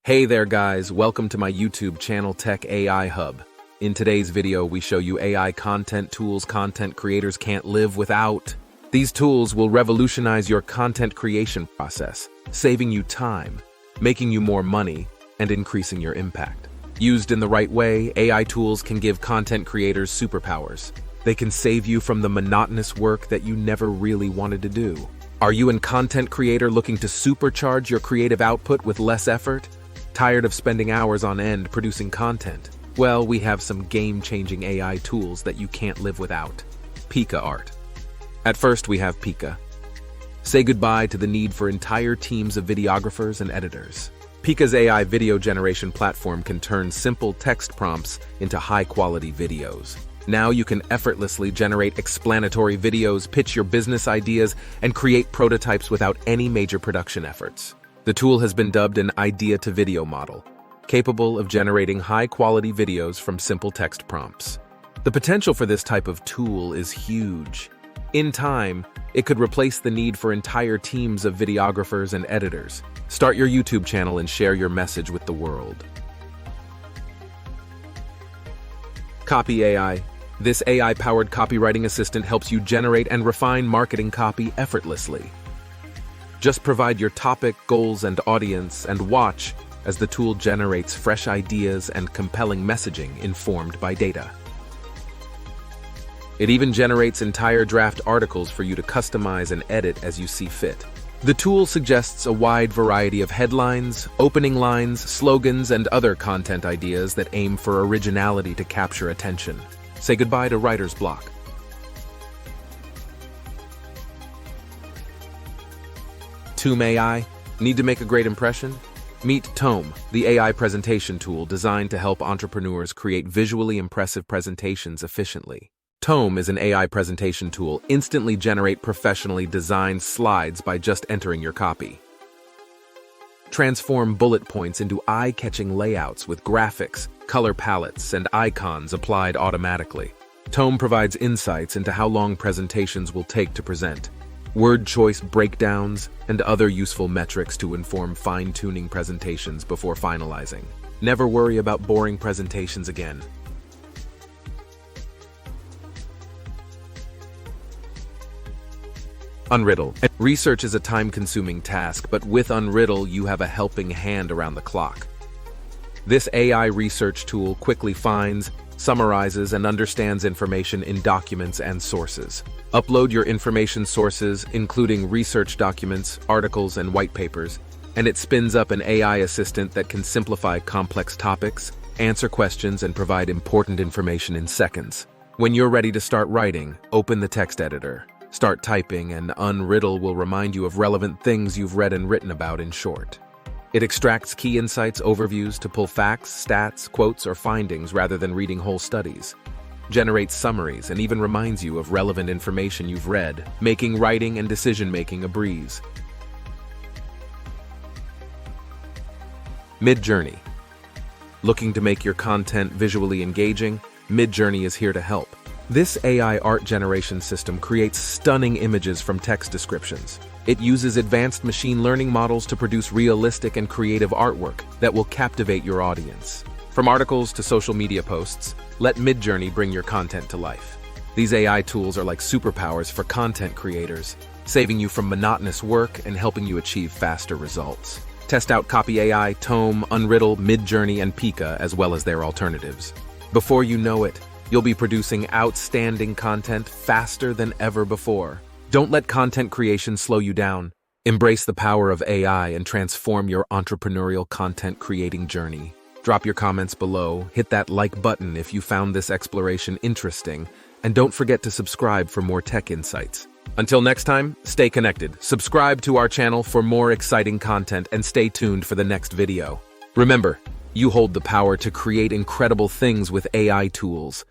Hey there guys, welcome to my YouTube channel Tech AI Hub. In today's video, we show you AI content tools content creators can't live without. These tools will revolutionize your content creation process, saving you time, making you more money, and increasing your impact. Used in the right way, AI tools can give content creators superpowers. They can save you from the monotonous work that you never really wanted to do. Are you a content creator looking to supercharge your creative output with less effort? Tired of spending hours on end producing content? Well, we have some game-changing AI tools that you can't live without. Pika.art. At first, we have Pika. Say goodbye to the need for entire teams of videographers and editors. Pika's AI video generation platform can turn simple text prompts into high-quality videos. Now you can effortlessly generate explanatory videos, pitch your business ideas, and create prototypes without any major production efforts. The tool has been dubbed an idea-to-video model, capable of generating high-quality videos from simple text prompts. The potential for this type of tool is huge. In time, it could replace the need for entire teams of videographers and editors. Start your YouTube channel and share your message with the world. Copy AI. This AI-powered copywriting assistant helps you generate and refine marketing copy effortlessly. Just provide your topic, goals, and audience, and watch as the tool generates fresh ideas and compelling messaging informed by data. It even generates entire draft articles for you to customize and edit as you see fit. The tool suggests a wide variety of headlines, opening lines, slogans, and other content ideas that aim for originality to capture attention. Say goodbye to writer's block. Tome AI. Need to make a great impression? Meet Tome, the AI presentation tool designed to help entrepreneurs create visually impressive presentations efficiently. Tome is an AI presentation tool. Instantly generate professionally designed slides by just entering your copy. Transform bullet points into eye-catching layouts with graphics, color palettes, and icons applied automatically. Tome provides insights into how long presentations will take to present, word choice breakdowns, and other useful metrics to inform fine-tuning presentations before finalizing. Never worry about boring presentations again. Unriddle. Research is a time-consuming task, but with Unriddle, you have a helping hand around the clock. This AI research tool quickly finds, summarizes, and understands information in documents and sources. Upload your information sources, including research documents, articles, and white papers, and it spins up an AI assistant that can simplify complex topics, answer questions, and provide important information in seconds. When you're ready to start writing, open the text editor. Start typing, and Unriddle will remind you of relevant things you've read and written about in short. It extracts key insights, overviews to pull facts, stats, quotes, or findings rather than reading whole studies. Generates summaries and even reminds you of relevant information you've read, making writing and decision-making a breeze. Midjourney. Looking to make your content visually engaging? Midjourney is here to help. This AI art generation system creates stunning images from text descriptions. It uses advanced machine learning models to produce realistic and creative artwork that will captivate your audience. From articles to social media posts, let Midjourney bring your content to life. These AI tools are like superpowers for content creators, saving you from monotonous work and helping you achieve faster results. Test out Copy AI, Tome, Unriddle, Midjourney, and Pika, as well as their alternatives. Before you know it, you'll be producing outstanding content faster than ever before. Don't let content creation slow you down. Embrace the power of AI and transform your entrepreneurial content creating journey. Drop your comments below, hit that like button if you found this exploration interesting, and don't forget to subscribe for more tech insights. Until next time, stay connected. Subscribe to our channel for more exciting content and stay tuned for the next video. Remember, you hold the power to create incredible things with AI tools.